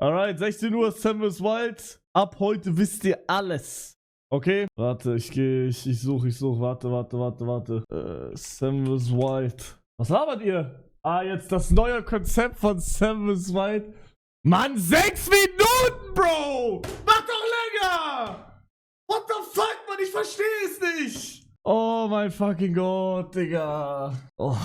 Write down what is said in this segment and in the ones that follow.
Alright, 16 Uhr, Sam vs. Wild. Ab heute wisst ihr alles. Okay? Warte, ich suche. Warte. Sam vs. Wild. Was labert ihr? Ah, jetzt das neue Konzept von Sam vs. Wild. Mann, 6 Minuten, Bro! Mach doch länger! What the fuck, Mann? Ich verstehe es nicht! Oh mein fucking Gott, Digga. Oh,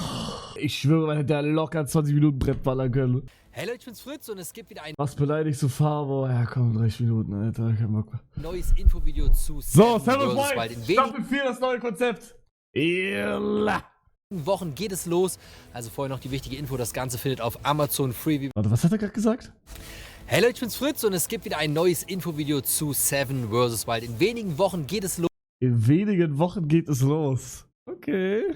ich schwöre, man hätte ja locker 20 Minuten Brett ballern können. Hey Leute, ich bin's Fritz und es gibt wieder ein Was beleidigst du Fabo? Ja komm, 30 Minuten, Alter. Kein Bock mehr. neues Infovideo zu So, Seven Sam vs. vs. Wild. In Staffel 4, das neue Konzept. Yalla. wenigen Wochen geht es los. Also vorher noch die wichtige Info, das Ganze findet auf Amazon Freeview. Warte, was hat er gerade gesagt? Hey Leute, ich bin's Fritz und es gibt wieder ein neues Infovideo zu Seven vs. Wild. In wenigen Wochen geht es los. In wenigen Wochen geht es los. Okay.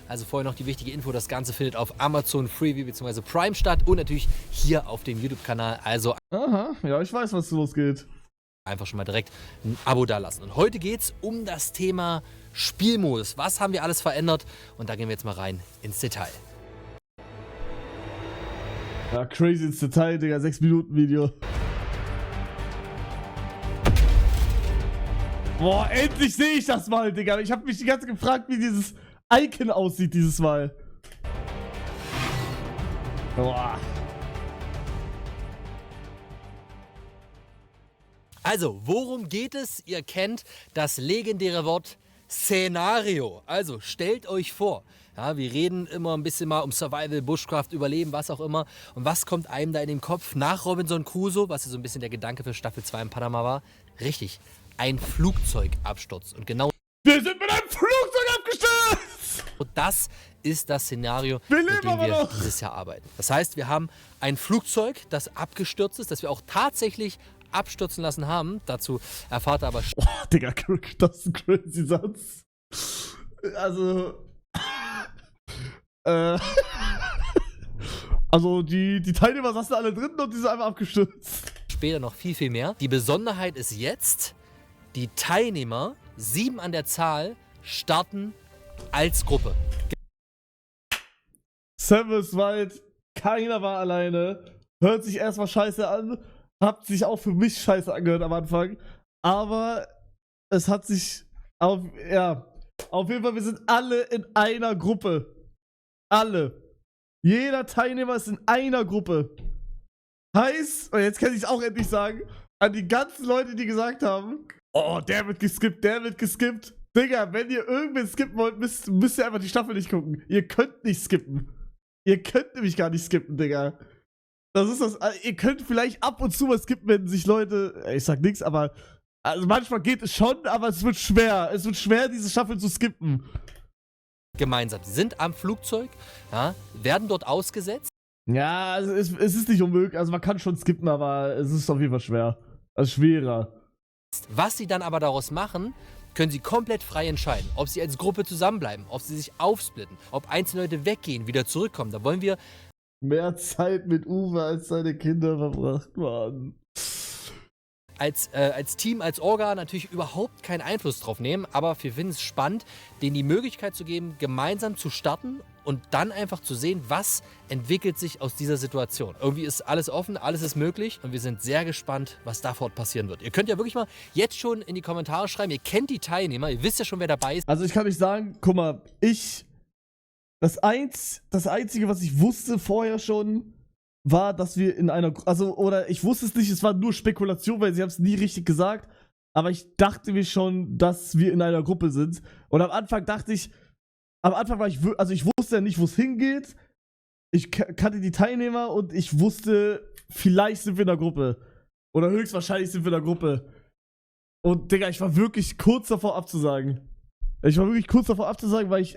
Also vorher noch die wichtige Info, das Ganze findet auf Amazon Freeview bzw. Prime statt und natürlich hier auf dem YouTube-Kanal. Also Aha, ja, ich weiß, was losgeht. einfach schon mal direkt ein Abo dalassen. Und heute geht es um das Thema Spielmodus. Was haben wir alles verändert? Und da gehen wir jetzt mal rein ins Detail. Ja, crazy ins Detail, Digga. 6 Minuten Video. Boah, endlich sehe ich das mal, Digga. Ich habe mich die ganze Zeit gefragt, wie dieses Icon aussieht dieses Mal. Boah. Also, worum geht es? Ihr kennt das legendäre Wort Szenario. Also, stellt euch vor, ja, wir reden immer ein bisschen mal um Survival, Bushcraft, Überleben, was auch immer. Und was kommt einem da in den Kopf nach Robinson Crusoe, was ja so ein bisschen der Gedanke für Staffel 2 in Panama war? Richtig, ein Flugzeugabsturz. Und genau Wir sind mit einem Flugzeug abgestürzt! das ist das Szenario, Wir mit leben dem aber wir noch. dieses Jahr arbeiten. Das heißt, wir haben ein Flugzeug, das abgestürzt ist, das wir auch tatsächlich abstürzen lassen haben. Dazu erfahrt ihr aber Oh, Digga, das ist ein crazy Satz. Also. Also, die Teilnehmer saßen alle drin und die sind einfach abgestürzt. später noch viel mehr. Die Besonderheit ist jetzt, die Teilnehmer, 7 an der Zahl, starten als Gruppe. Sam vs. Wild, keiner war alleine. Hört sich erstmal scheiße an. Hat sich auch für mich scheiße angehört am Anfang. Aber es hat sich auf jeden Fall, wir sind alle in einer Gruppe. Alle. Jeder Teilnehmer ist in einer Gruppe. Heißt, und jetzt kann ich es auch endlich sagen, an die ganzen Leute, die gesagt haben, oh, der wird geskippt. Digga, wenn ihr irgendwen skippen wollt, müsst ihr einfach die Staffel nicht gucken. Ihr könnt nicht skippen. Ihr könnt nämlich gar nicht skippen, Digga. Das ist das. Ihr könnt vielleicht ab und zu mal skippen, wenn sich Leute. Ich sag nichts, aber. Also manchmal geht es schon, aber es wird schwer. Es wird schwer, diese Staffel zu skippen. Gemeinsam. Sie sind am Flugzeug, ja, werden dort ausgesetzt. Ja, also es ist nicht unmöglich. Also man kann schon skippen, aber es ist auf jeden Fall schwer. Also schwerer. Was sie dann aber daraus machen, können sie komplett frei entscheiden. Ob sie als Gruppe zusammenbleiben, ob sie sich aufsplitten, ob einzelne Leute weggehen, wieder zurückkommen. Da wollen wir Mehr Zeit mit Uwe als seine Kinder verbracht waren. als Team, als Orga natürlich überhaupt keinen Einfluss drauf nehmen, aber wir finden es spannend, denen die Möglichkeit zu geben, gemeinsam zu starten und dann einfach zu sehen, was entwickelt sich aus dieser Situation. Irgendwie ist alles offen, alles ist möglich und wir sind sehr gespannt, was da fort passieren wird. Ihr könnt ja wirklich mal jetzt schon in die Kommentare schreiben, ihr kennt die Teilnehmer, ihr wisst ja schon, wer dabei ist. Also ich kann euch sagen, guck mal, das Einzige, was ich wusste vorher schon, war, dass wir in einer, oder ich wusste es nicht, es war nur Spekulation, weil sie haben es nie richtig gesagt, aber ich dachte mir schon, dass wir in einer Gruppe sind. Und am Anfang war ich wusste ja nicht, wo es hingeht. Ich kannte die Teilnehmer und ich wusste, vielleicht sind wir in einer Gruppe. Oder höchstwahrscheinlich sind wir in einer Gruppe. Und Digga, ich war wirklich kurz davor abzusagen. Weil ich,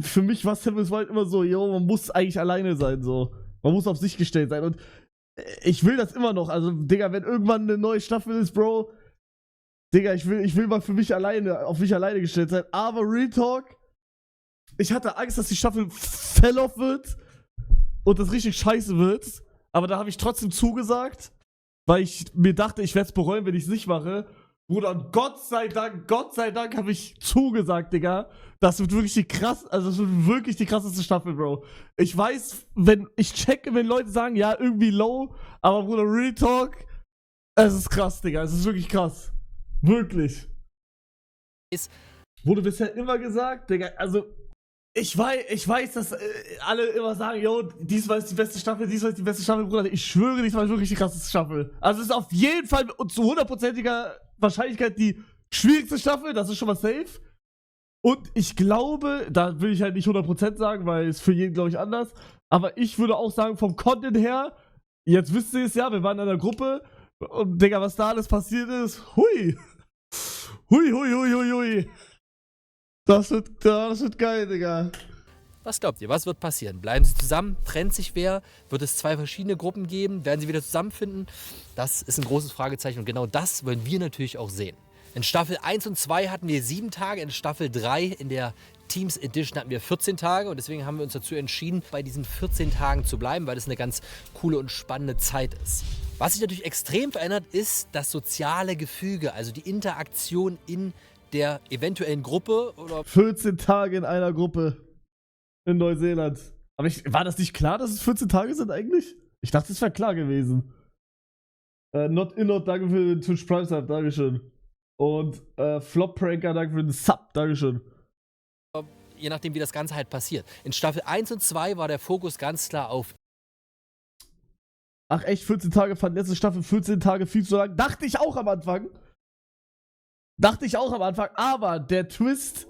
für mich war Seven vs. Wild immer so, yo, man muss eigentlich alleine sein, so. Man muss auf sich gestellt sein und ich will das immer noch, also, Digga, wenn irgendwann eine neue Staffel ist, Bro, Digga, ich will mal auf mich alleine gestellt sein, aber Real Talk, ich hatte Angst, dass die Staffel fell-off wird und das richtig scheiße wird, aber da habe ich trotzdem zugesagt, weil ich mir dachte, ich werde es bereuen, wenn ich es nicht mache. Bruder, und Gott sei Dank habe ich zugesagt, Digga. Das wird wirklich das wird wirklich die krasseste Staffel, Bro. Ich weiß, ich checke, wenn Leute sagen, ja, irgendwie low, aber Bruder, Real Talk, es ist krass, Digga. Es ist wirklich krass. Wirklich. Wurde bisher immer gesagt, Digga, also, ich weiß, dass alle immer sagen, yo, diesmal ist die beste Staffel, Bruder. Ich schwöre, diesmal ist wirklich die krasseste Staffel. Also, es ist auf jeden Fall zu 100%iger Wahrscheinlichkeit die schwierigste Staffel, das ist schon mal safe. Und ich glaube, da will ich halt nicht 100% sagen, weil es für jeden, glaube ich, anders. Aber ich würde auch sagen, vom Content her, jetzt wisst ihr es ja, wir waren in einer Gruppe und, Digga, was da alles passiert ist, hui. Hui. Das wird geil, Digga. Was glaubt ihr, was wird passieren? Bleiben sie zusammen? Trennt sich wer? Wird es 2 verschiedene Gruppen geben? Werden sie wieder zusammenfinden? Das ist ein großes Fragezeichen und genau das wollen wir natürlich auch sehen. In Staffel 1 und 2 hatten wir 7 Tage, in Staffel 3 in der Teams Edition hatten wir 14 Tage und deswegen haben wir uns dazu entschieden, bei diesen 14 Tagen zu bleiben, weil das eine ganz coole und spannende Zeit ist. Was sich natürlich extrem verändert, ist das soziale Gefüge, also die Interaktion in der eventuellen Gruppe. Oder 14 Tage in einer Gruppe in Neuseeland. Aber war das nicht klar, dass es 14 Tage sind eigentlich? Ich dachte, es wäre klar gewesen. Not, danke für den Twitch Prime Sub, dankeschön. Und Flop Pranker, danke für den Sub, dankeschön. Je nachdem, wie das Ganze halt passiert. In Staffel 1 und 2 war der Fokus ganz klar auf. Ach echt, 14 Tage fand letzte Staffel 14 Tage viel zu lang. Dachte ich auch am Anfang. Aber der Twist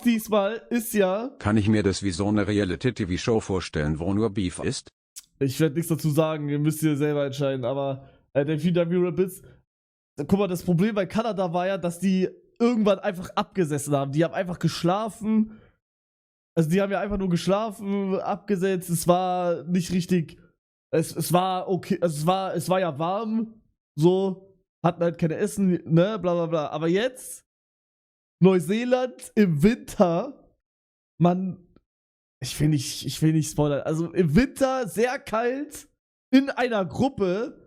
diesmal ist ja. Kann ich mir das wie so eine Reality-TV-Show vorstellen, wo nur Beef ist? Ich werde nichts dazu sagen, ihr müsst ihr selber entscheiden, aber der VW Rapids, guck mal, das Problem bei Kanada war ja, dass die irgendwann einfach abgesessen haben. Die haben einfach geschlafen. Also die haben ja einfach nur geschlafen, abgesetzt. Es war nicht richtig. Es war okay. Also es war ja warm. So. Hatten halt keine Essen, ne, bla bla bla. Aber jetzt, Neuseeland im Winter, ich will nicht spoilern. Also im Winter sehr kalt, in einer Gruppe.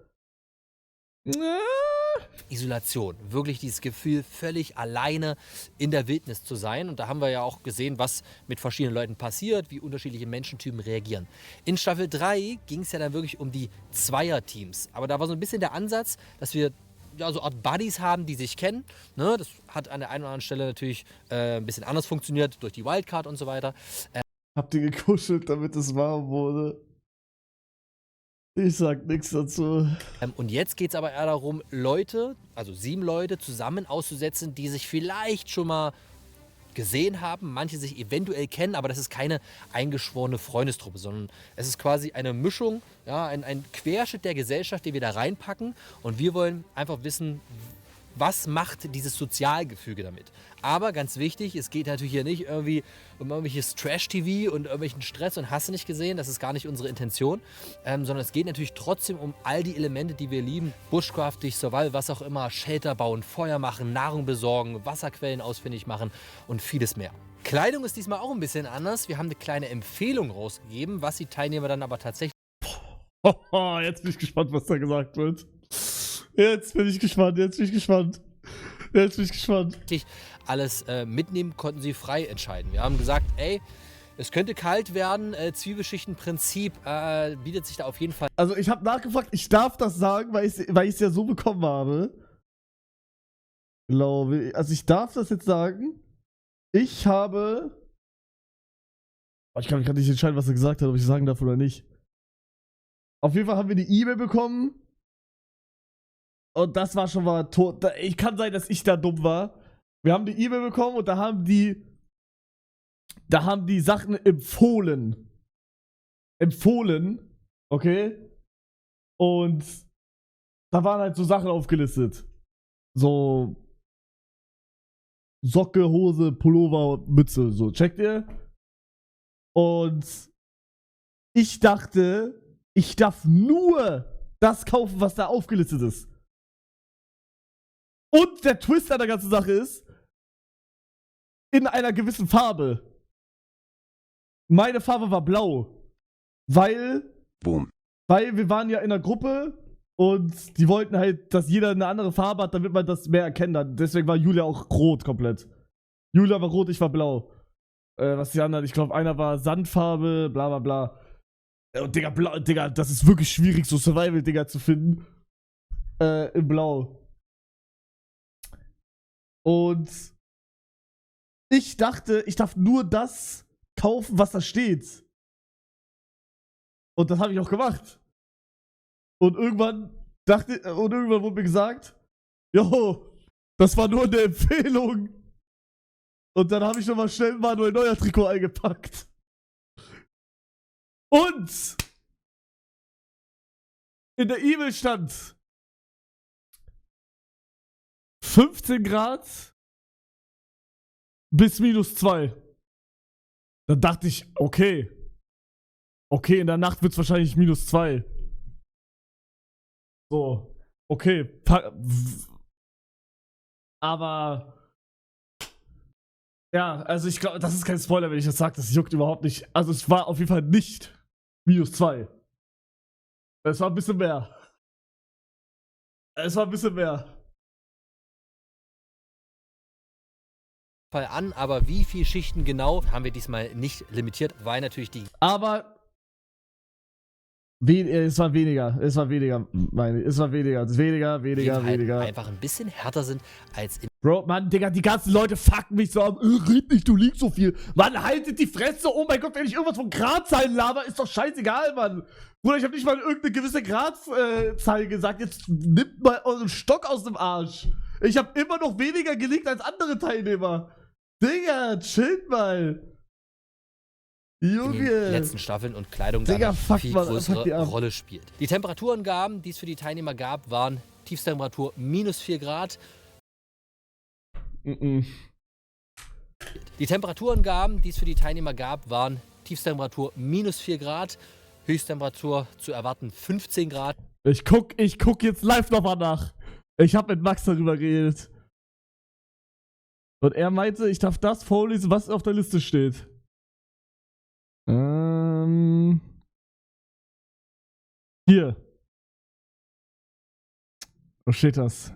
Isolation, wirklich dieses Gefühl, völlig alleine in der Wildnis zu sein. Und da haben wir ja auch gesehen, was mit verschiedenen Leuten passiert, wie unterschiedliche Menschentypen reagieren. In Staffel 3 ging es ja dann wirklich um die Zweierteams. Aber da war so ein bisschen der Ansatz, dass wir ja, so Art Buddies haben, die sich kennen. Ne? Das hat an der einen oder anderen Stelle natürlich ein bisschen anders funktioniert, durch die Wildcard und so weiter. Habt ihr gekuschelt, damit es warm wurde? Ich sag nichts dazu. Und jetzt geht es aber eher darum, Leute, also 7 Leute zusammen auszusetzen, die sich vielleicht schon mal gesehen haben, manche sich eventuell kennen, aber das ist keine eingeschworene Freundestruppe, sondern es ist quasi eine Mischung, ja, ein Querschnitt der Gesellschaft, den wir da reinpacken und wir wollen einfach wissen, was macht dieses Sozialgefüge damit. Aber ganz wichtig, es geht natürlich hier nicht irgendwie um irgendwelches Trash-TV und irgendwelchen Stress und hast du nicht gesehen, das ist gar nicht unsere Intention, sondern es geht natürlich trotzdem um all die Elemente, die wir lieben, Bushcrafting, Survival, was auch immer, Shelter bauen, Feuer machen, Nahrung besorgen, Wasserquellen ausfindig machen und vieles mehr. Kleidung ist diesmal auch ein bisschen anders, wir haben eine kleine Empfehlung rausgegeben, was die Teilnehmer dann aber tatsächlich... Jetzt bin ich gespannt, was da gesagt wird. Jetzt bin ich gespannt. Alles mitnehmen, konnten sie frei entscheiden. Wir haben gesagt, ey, es könnte kalt werden, Zwiebelschichtenprinzip bietet sich da auf jeden Fall. Also ich habe nachgefragt, ich darf das sagen, weil ich es ja so bekommen habe. Glaube ich. Also ich darf das jetzt sagen. Ich kann mich gerade nicht entscheiden, was er gesagt hat, ob ich sagen darf oder nicht. Auf jeden Fall haben wir eine E-Mail bekommen. Und das war schon mal tot. Ich kann sein, dass ich da dumm war. Wir haben die E-Mail bekommen und da haben die Sachen empfohlen. Okay? Und da waren halt so Sachen aufgelistet. So Socke, Hose, Pullover, Mütze. So, checkt ihr? Und ich dachte, ich darf nur das kaufen, was da aufgelistet ist. Und der Twist an der ganzen Sache ist, in einer gewissen Farbe. Meine Farbe war blau. Weil Boom. wir waren ja in einer Gruppe Und die wollten halt, dass jeder eine andere Farbe hat, damit man das mehr erkennen kann. Deswegen war Julia auch rot komplett. Julia war rot, ich war blau. Was die anderen, ich glaube, einer war Sandfarbe, bla bla bla. Und Digga, blau, Digga, das ist wirklich schwierig, so Survival-Digga zu finden. In Blau. Und ich dachte, ich darf nur das kaufen, was da steht. Und das habe ich auch gemacht. Und irgendwann wurde mir gesagt, jo, das war nur eine Empfehlung. Und dann habe ich nochmal schnell ein Manuel Neuer Trikot eingepackt. Und in der E-Mail stand 15 Grad bis -2. Dann dachte ich, okay. Okay, in der Nacht wird es wahrscheinlich -2. So, okay. Aber ja, also ich glaube, das ist kein Spoiler, wenn ich das sage. Das juckt überhaupt nicht. Also es war auf jeden Fall nicht -2. Es war ein bisschen mehr. Es war ein bisschen mehr. Fall an, aber wie viele Schichten genau haben wir diesmal nicht limitiert, weil natürlich die. Aber es war weniger. Es war weniger, meine ich. Es war weniger. Weniger. Einfach ein bisschen härter sind als in. Bro, Mann, Digga, die ganzen Leute fucken mich so ab. Red nicht, du liegst so viel. Mann, haltet die Fresse. Oh mein Gott, wenn ich irgendwas von Gradzahlen laber, ist doch scheißegal, Mann. Bruder, ich hab nicht mal irgendeine gewisse Gradzahl gesagt. Jetzt nimmt mal euren Stock aus dem Arsch. Ich hab immer noch weniger gelegt als andere Teilnehmer. Digga, chillt mal. Junge. In den letzten Staffeln und Kleidung da Digga, eine fuck viel mal, größere fuck die ab. Rolle spielt. Die Temperaturangaben, die es für die Teilnehmer gab, waren Tiefsttemperatur -4 Grad. Die Temperaturangaben, die es für die Teilnehmer gab, waren Tiefsttemperatur -4 Grad, Höchsttemperatur zu erwarten 15 Grad. Ich guck jetzt live nochmal nach. Ich hab mit Max darüber geredet. Und er meinte, ich darf das vorlesen, was auf der Liste steht. Hier. Wo steht das?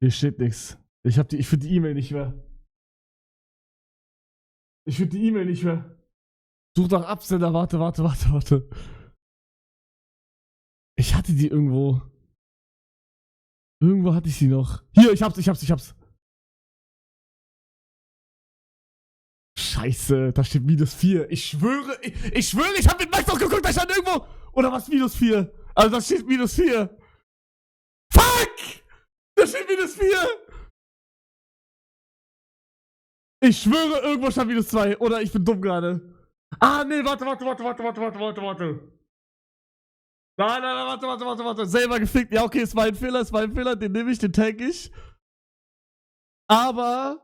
Hier steht nichts. Ich finde die E-Mail nicht mehr. Such nach Absender, warte. Ich hatte die irgendwo. Irgendwo hatte ich sie noch. Hier, ich hab's. Scheiße, da steht -4. Ich schwöre, ich hab mit Max noch geguckt, da stand irgendwo. Oder was -4? Also da steht -4. Fuck! Da steht -4. Ich schwöre, irgendwo stand -2. Oder ich bin dumm gerade. Ah, nee, warte. Nein, warte. Selber gefickt. Ja, okay, ist mein Fehler, den nehme ich, den tag ich. Aber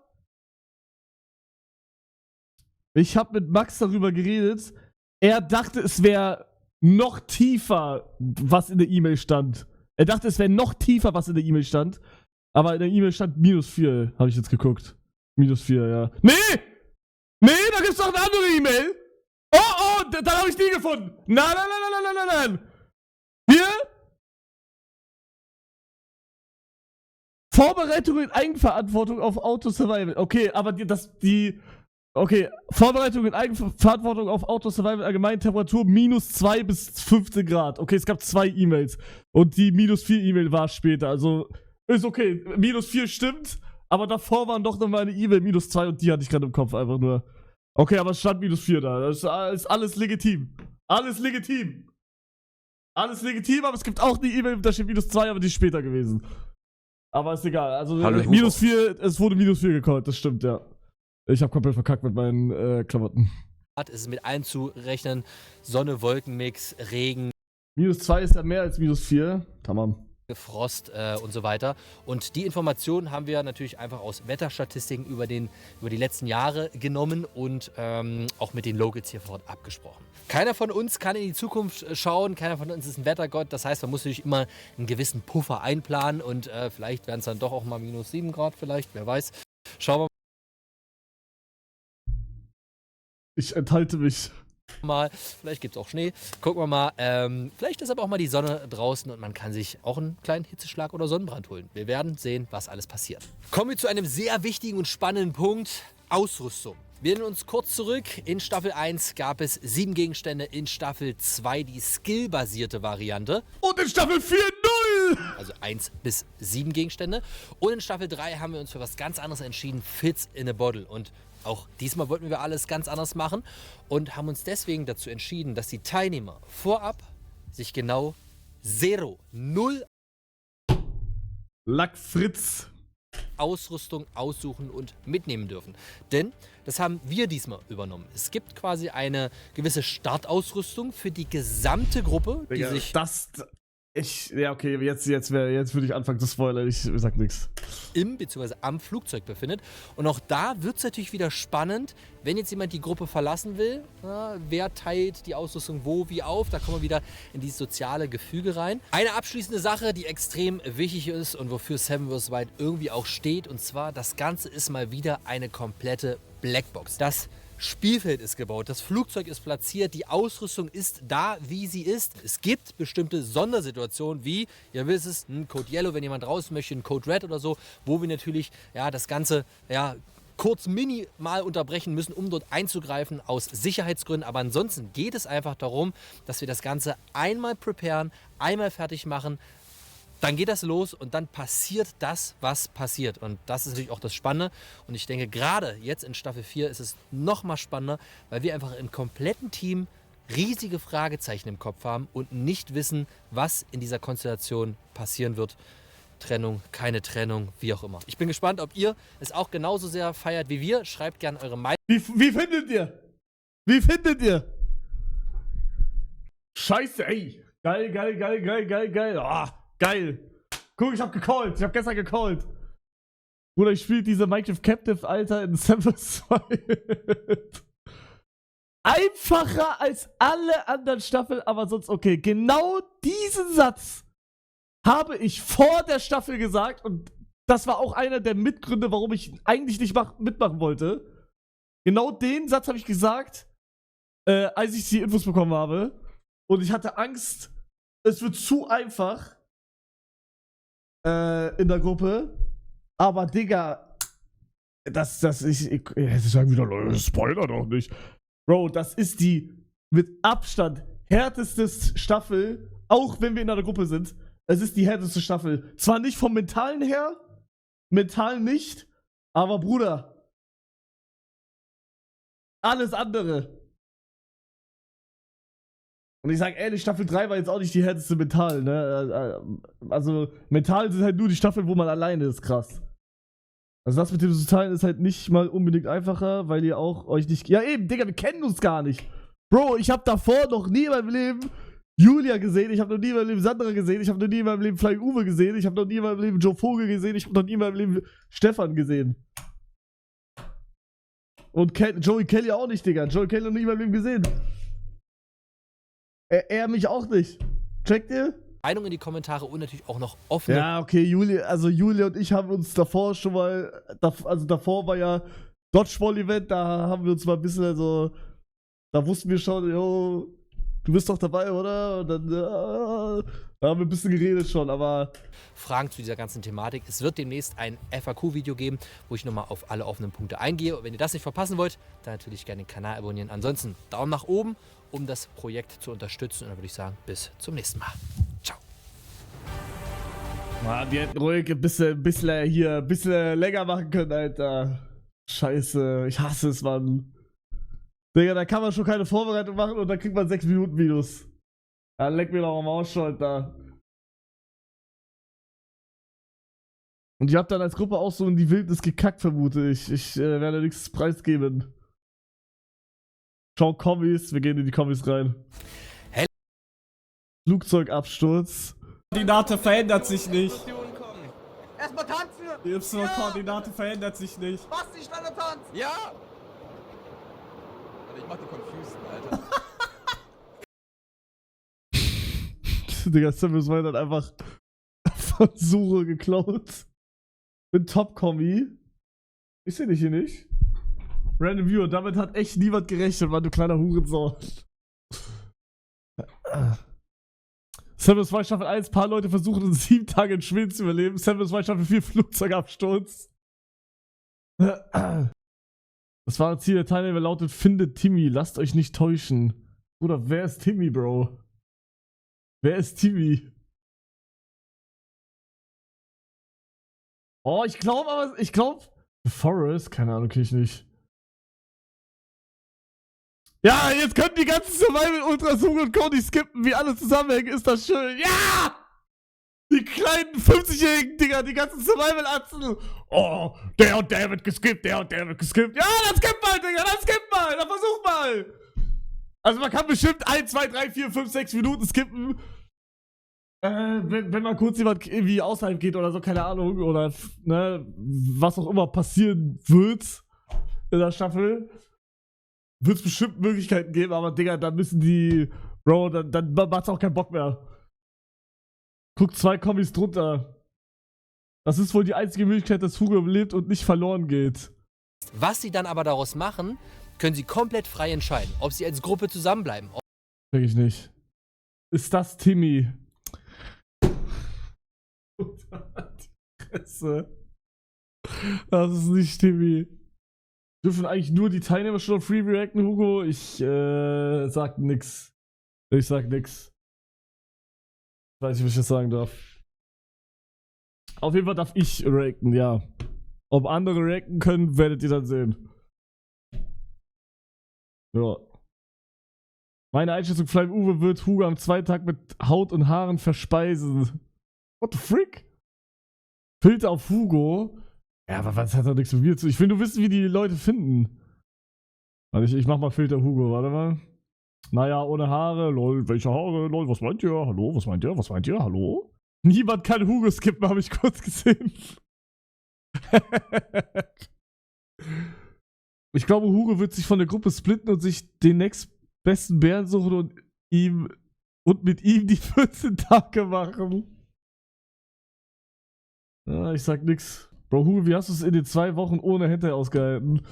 ich habe mit Max darüber geredet. Er dachte, es wäre noch tiefer, was in der E-Mail stand. Er dachte, es wäre noch tiefer, was in der E-Mail stand. Aber in der E-Mail stand -4, habe ich jetzt geguckt. -4, ja. Nee, da gibt's noch eine andere E-Mail. Oh, dann habe ich die gefunden. Nein. Hier? Vorbereitung in Eigenverantwortung auf Auto-Survival. Okay, aber Vorbereitung in Eigenverantwortung auf Auto-Survival, allgemeine Temperatur -2 bis 15 Grad. Okay, es gab 2 E-Mails. Und die -4 E-Mail war später. Also, ist okay. -4 stimmt, aber davor waren doch nochmal eine E-Mail -2 und die hatte ich gerade im Kopf einfach nur. Okay, aber es stand -4 da. Das ist alles legitim. Alles legitim, aber es gibt auch eine E-Mail, da steht -2, aber die ist später gewesen. Aber ist egal. Also Hallo, -4, es wurde -4 gecallt, das stimmt, ja. Ich habe komplett verkackt mit meinen Klamotten. Ist es mit einzurechnen. Sonne, Wolkenmix, Regen. -2 ist ja mehr als -4. Tamam. Frost und so weiter. Und die Informationen haben wir natürlich einfach aus Wetterstatistiken über die letzten Jahre genommen und auch mit den Locals hier vor Ort abgesprochen. Keiner von uns kann in die Zukunft schauen, keiner von uns ist ein Wettergott. Das heißt, man muss natürlich immer einen gewissen Puffer einplanen und vielleicht werden es dann doch auch mal -7 Grad vielleicht, wer weiß. Schauen wir mal. Ich enthalte mich. mal. Vielleicht gibt es auch Schnee. Gucken wir mal. Vielleicht ist aber auch mal die Sonne draußen und man kann sich auch einen kleinen Hitzeschlag oder Sonnenbrand holen. Wir werden sehen, was alles passiert. Kommen wir zu einem sehr wichtigen und spannenden Punkt. Ausrüstung. Wir erinnern uns kurz zurück. In Staffel 1 gab es 7 Gegenstände. In Staffel 2 die skillbasierte Variante. Und in Staffel 4 0! Also 1 bis 7 Gegenstände. Und in Staffel 3 haben wir uns für was ganz anderes entschieden. Fits in a Bottle. Und auch diesmal wollten wir alles ganz anders machen. Und haben uns deswegen dazu entschieden, dass die Teilnehmer vorab sich genau 0 Lack Fritz. Ausrüstung aussuchen und mitnehmen dürfen. Denn das haben wir diesmal übernommen. Es gibt quasi eine gewisse Startausrüstung für die gesamte Gruppe, die Digga, sich ja, okay, jetzt würde ich anfangen zu spoilern. Ich sag nichts. im bzw. am Flugzeug befindet. Und auch da wird es natürlich wieder spannend, wenn jetzt jemand die Gruppe verlassen will. Na, wer teilt die Ausrüstung wo, wie auf? Da kommen wir wieder in dieses soziale Gefüge rein. Eine abschließende Sache, die extrem wichtig ist und wofür Seven vs. Wild irgendwie auch steht. Und zwar, das Ganze ist mal wieder eine komplette Blackbox. Das Spielfeld ist gebaut, das Flugzeug ist platziert, die Ausrüstung ist da, wie sie ist. Es gibt bestimmte Sondersituationen, wie, ihr wisst es, ein Code Yellow, wenn jemand raus möchte, ein Code Red oder so, wo wir natürlich das Ganze kurz minimal unterbrechen müssen, um dort einzugreifen aus Sicherheitsgründen. Aber ansonsten geht es einfach darum, dass wir das Ganze einmal preparen, einmal fertig machen. Dann geht das los und dann passiert das, was passiert. Und das ist natürlich auch das Spannende. Und ich denke, gerade jetzt in Staffel 4 ist es noch mal spannender, weil wir einfach im kompletten Team riesige Fragezeichen im Kopf haben und nicht wissen, was in dieser Konstellation passieren wird. Trennung, keine Trennung, wie auch immer. Ich bin gespannt, ob ihr es auch genauso sehr feiert wie wir. Schreibt gerne eure Meinung. Wie findet ihr? Wie findet ihr? Scheiße, ey. Geil. Ah. Geil. Guck, ich hab gecallt. Ich hab gestern gecallt. Bruder, ich spiele diese Minecraft Captive, Alter, in Seven vs. Wild. Einfacher als alle anderen Staffeln, aber sonst okay. Genau diesen Satz habe ich vor der Staffel gesagt und das war auch einer der Mitgründe, warum ich eigentlich nicht mitmachen wollte. Genau den Satz habe ich gesagt, als ich die Infos bekommen habe. Und ich hatte Angst, es wird zu einfach in der Gruppe. Aber Digga, jetzt sagen wieder Leute, Spoiler doch nicht. Bro, das ist die mit Abstand härteste Staffel, auch wenn wir in einer Gruppe sind. Es ist die härteste Staffel. Zwar nicht vom Mentalen her, mental nicht, aber Bruder, alles andere. Und ich sag ehrlich, Staffel 3 war jetzt auch nicht die härteste mental, ne? Also, mental sind halt nur die Staffeln, wo man alleine ist, krass. Also das mit dem Sozialen ist halt nicht mal unbedingt einfacher, weil ihr auch euch nicht... Ja eben, Digga, wir kennen uns gar nicht. Bro, ich hab davor noch nie in meinem Leben Julia gesehen, ich hab noch nie in meinem Leben Sandra gesehen, ich hab noch nie in meinem Leben Flying Uwe gesehen, ich hab noch nie in meinem Leben Joe Vogel gesehen, ich hab noch nie in meinem Leben Stefan gesehen. Und Joey Kelly auch nicht, Digga. Joey Kelly noch nie in meinem Leben gesehen. Er mich auch nicht. Checkt ihr? Meinung in die Kommentare und natürlich auch noch offene. Ja, okay, Julia und ich haben uns davor schon mal, davor war ja Dodgeball-Event, da haben wir uns mal ein bisschen, also, da wussten wir schon, jo, du bist doch dabei, oder? Und dann, da haben wir ein bisschen geredet schon, aber... Fragen zu dieser ganzen Thematik. Es wird demnächst ein FAQ-Video geben, wo ich nochmal auf alle offenen Punkte eingehe. Und wenn ihr das nicht verpassen wollt, dann natürlich gerne den Kanal abonnieren. Ansonsten Daumen nach oben, um das Projekt zu unterstützen. Und dann würde ich sagen, bis zum nächsten Mal. Ciao. Mann, die hätten ruhig ein bisschen länger machen können, Alter. Scheiße, ich hasse es, Mann. Digga, da kann man schon keine Vorbereitung machen und dann kriegt man 6 Minuten Videos. Ja, leck mir doch am Arsch, Alter. Und ihr habt dann als Gruppe auch so in die Wildnis gekackt, vermute ich. Ich werde nichts preisgeben. Schau Kommis, wir gehen in die Kommis rein. Hell. Flugzeugabsturz. Die Koordinate verändert sich nicht. Erstmal tanzen! Die Y-Koordinate verändert sich nicht. Was, die Schlange tanzt? Ja! Alter, ich mach die Confusion, Alter. Digga, Seven vs. Wild hat einfach von Sure geklaut. Bin Top-Kommi. Ich seh dich hier nicht. Random Viewer, damit hat echt niemand gerechnet, Mann, du kleiner Hurensohn. Seven 2 Staffel 1, paar Leute versuchen in 7 Tagen in Schweden zu überleben. Seven 2 Staffel 4, Flugzeugabsturz. Das wahre Ziel der Teilnehmer lautet, findet Timmy, lasst euch nicht täuschen. Bruder, wer ist Timmy, Bro? Wer ist Timmy? Oh, ich glaube, The Forest, keine Ahnung, kenn ich nicht. Ja, jetzt können die ganzen Survival-Ultras Hugo und Cody skippen, wie alle zusammenhängen, ist das schön. Ja! Die kleinen 50-jährigen Dinger, die ganzen Survival-Atzen. Oh, der und der wird geskippt, der und der wird geskippt. Ja, dann skipp mal, Digga, dann skipp mal, dann versuch mal. Also man kann bestimmt 1, 2, 3, 4, 5, 6 Minuten skippen. Wenn mal kurz jemand irgendwie außerhalb geht oder so, keine Ahnung, oder ne, was auch immer passieren wird in der Staffel, wird es bestimmt Möglichkeiten geben, aber Digga, dann müssen die, Bro, dann macht's auch keinen Bock mehr. Guck 2 Kommis drunter. Das ist wohl die einzige Möglichkeit, dass Hugo überlebt und nicht verloren geht. Was sie dann aber daraus machen, können sie komplett frei entscheiden. Ob sie als Gruppe zusammenbleiben. Denke ich nicht. Ist das Timmy? Die Fresse. Das ist nicht Timmy. Dürfen eigentlich nur die Teilnehmer schon free reacten, Hugo? Ich sag nix. Ich sag nix. Ich weiß nicht, was ich das sagen darf. Auf jeden Fall darf ich reacten, ja. Ob andere reacten können, werdet ihr dann sehen. Ja. Meine Einschätzung, Flyme Uwe wird Hugo am zweiten Tag mit Haut und Haaren verspeisen. What the frick? Filter auf Hugo? Ja, aber was hat doch nichts mit mir zu tun? Ich will nur wissen, wie die Leute finden. Also ich mach mal Filter Hugo, warte mal. Naja, ohne Haare, lol, welche Haare, lol, was meint ihr? Hallo, was meint ihr? Was meint ihr? Hallo? Niemand kann Hugo skippen, habe ich kurz gesehen. Ich glaube, Hugo wird sich von der Gruppe splitten und sich den nächstbesten Bären suchen und mit ihm die 14 Tage machen. Ja, ich sag nix. Bro, Hugo, wie hast du es in den 2 Wochen ohne Hentai ausgehalten?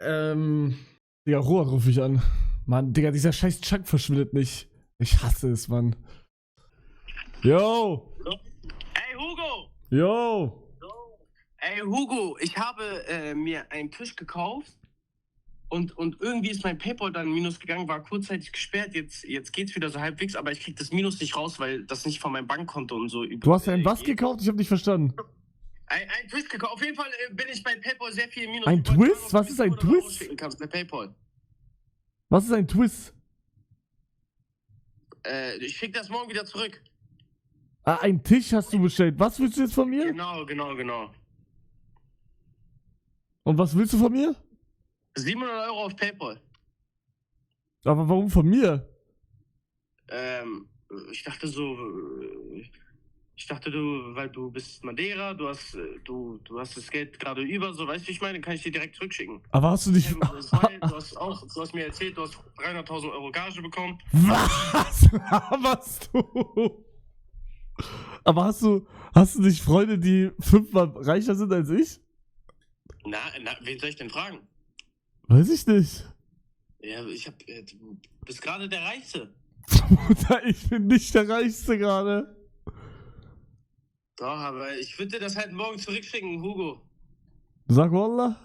Digga, Robert rufe ich an. Mann, Digga, dieser scheiß Chunk verschwindet nicht. Ich hasse es, Mann. Yo! Ey, Hugo! Yo! Ey, Hugo, ich habe mir einen Tisch gekauft und irgendwie ist mein PayPal dann minus gegangen, war kurzzeitig gesperrt, jetzt geht's wieder so halbwegs, aber ich krieg das Minus nicht raus, weil das nicht von meinem Bankkonto und so Du hast ja ein was gekauft? Ich hab nicht verstanden. Ein Twist gekauft. Auf jeden Fall bin ich bei PayPal sehr viel Minus. Ein Twist? Was ist ein Twist? Kannst bei PayPal. Was ist ein Twist? Ich schick das morgen wieder zurück. Ah, einen Tisch hast du bestellt. Was willst du jetzt von mir? Genau. Und was willst du von mir? 700 € auf PayPal. Aber warum von mir? Ich dachte, weil du bist Madeira, du hast das Geld gerade über, so, weißt du, wie ich meine, kann ich dir direkt zurückschicken. Aber hast du nicht... Du hast mir erzählt, du hast 300.000 € Gage bekommen. Was laberst du? Aber hast du nicht Freunde, die 5-mal reicher sind als ich? Na, wen soll ich denn fragen? Weiß ich nicht. Ja, du bist gerade der Reichste. Bruder, ich bin nicht der Reichste gerade. Doch, aber ich würde dir das halt morgen zurückschicken, Hugo. Sag Wallah.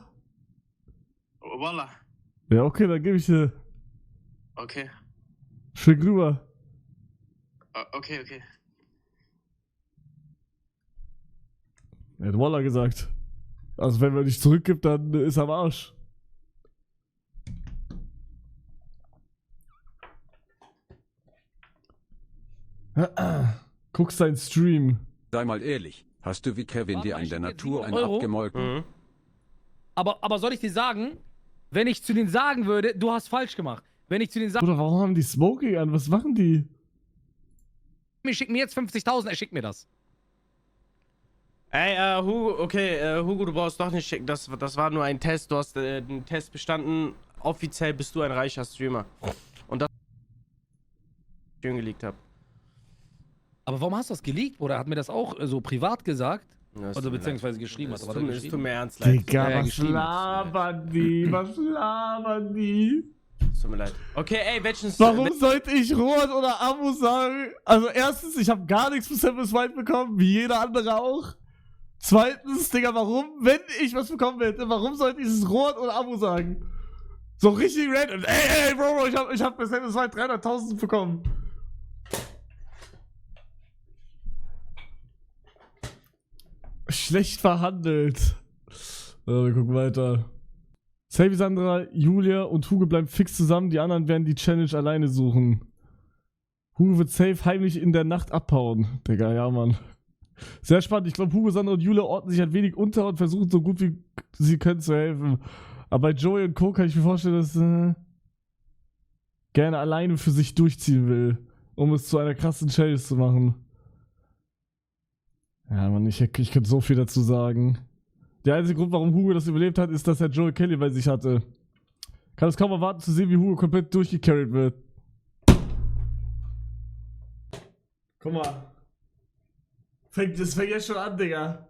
Wallah. Ja, okay, dann gebe ich dir. Okay. Schick rüber. Okay. Er hat Wallah gesagt. Also wenn man nicht zurückgibt, dann ist er am Arsch. Guckst deinen Stream. Sei mal ehrlich, hast du wie Kevin dir an der Natur einen Euro? abgemolken? Aber soll ich dir sagen, wenn ich zu denen sagen würde, du hast falsch gemacht. Wenn ich zu denen sage, Bruder, warum haben die Smoking an? Was machen die? schick mir jetzt 50.000, er schickt mir das. Ey, Hugo, okay, Hugo, du brauchst doch nicht schicken. Das war nur ein Test. Du hast den Test bestanden. Offiziell bist du ein reicher Streamer. Und das ich geleakt habe. Aber warum hast du das geleakt, Bruder? Hat mir das auch so privat gesagt? Ja, es Oder tut mir beziehungsweise leid. geschrieben hat. Es aber tut hat er mir- es tut geschrieben? mir ernst leid. Digga, Ja, was geschrieben. labern die? Was labern die? Es tut mir leid. Okay, ey, welchen Warum sollte ich Rot oder Amo sagen? Also erstens, ich habe gar nichts für Samus White bekommen, wie jeder andere auch. Zweitens, Digga, warum, wenn ich was bekommen hätte, warum sollte ich es Rot oder Amo sagen? So richtig random. Ey, Bro, ich hab bei Samus White 300.000 bekommen. Schlecht verhandelt. Wir gucken weiter. Savvy, Sandra, Julia und Hugo bleiben fix zusammen, die anderen werden die Challenge alleine suchen. Hugo wird safe heimlich in der Nacht abhauen. Digga, ja, Mann. Sehr spannend. Ich glaube, Hugo, Sandra und Julia ordnen sich ein wenig unter und versuchen so gut wie sie können zu helfen. Aber bei Joey und Co. kann ich mir vorstellen, dass gerne alleine für sich durchziehen will, um es zu einer krassen Challenge zu machen. Ja, Mann, ich könnte so viel dazu sagen. Der einzige Grund, warum Hugo das überlebt hat, ist, dass er Joel Kelly bei sich hatte. Kann es kaum erwarten zu sehen, wie Hugo komplett durchgecarried wird. Guck mal. Das fängt jetzt schon an, Digga.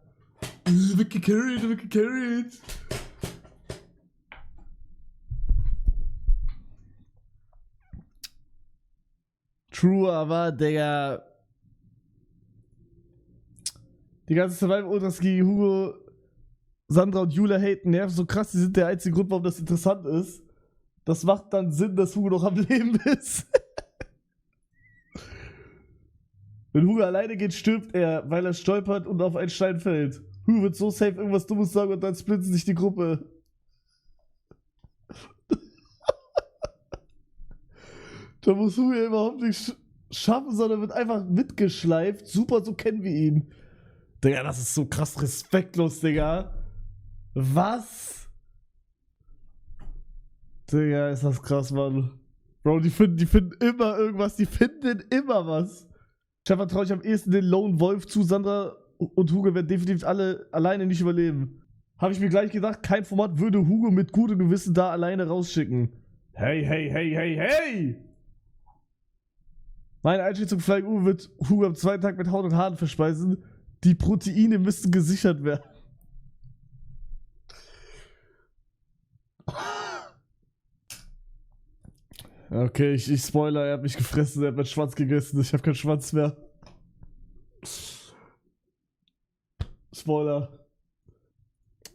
Wird gecarried. True, aber, Digga. Die ganze Survival-Ultras gegen Hugo, Sandra und Julia haten nerven so krass, die sind der einzige Grund, warum das interessant ist. Das macht dann Sinn, dass Hugo noch am Leben ist. Wenn Hugo alleine geht, stirbt er, weil er stolpert und auf einen Stein fällt. Hugo wird so safe irgendwas Dummes sagen und dann splittet sich die Gruppe. Da muss Hugo ja überhaupt nichts schaffen, sondern wird einfach mitgeschleift. Super, so kennen wir ihn. Digga, das ist so krass respektlos, Digga. Was? Digga, ist das krass, Mann. Bro, die finden immer irgendwas. Die finden immer was. Ich vertraue ich am ehesten den Lone Wolf zu. Sandra und Hugo werden definitiv alle alleine nicht überleben. Habe ich mir gleich gedacht, kein Format würde Hugo mit gutem Gewissen da alleine rausschicken. Hey! Meine Einschätzung, Flying Uwe wird Hugo am zweiten Tag mit Haut und Haaren verspeisen. Die Proteine müssten gesichert werden. Okay, ich spoiler, er hat mich gefressen, er hat meinen Schwanz gegessen, ich habe keinen Schwanz mehr. Spoiler.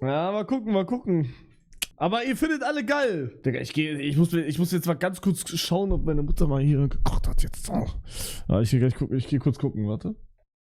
Ja, mal gucken. Aber ihr findet alle geil. Digga, ich muss jetzt mal ganz kurz schauen, ob meine Mutter mal hier gekocht hat jetzt. Ja, ich geh kurz gucken, warte.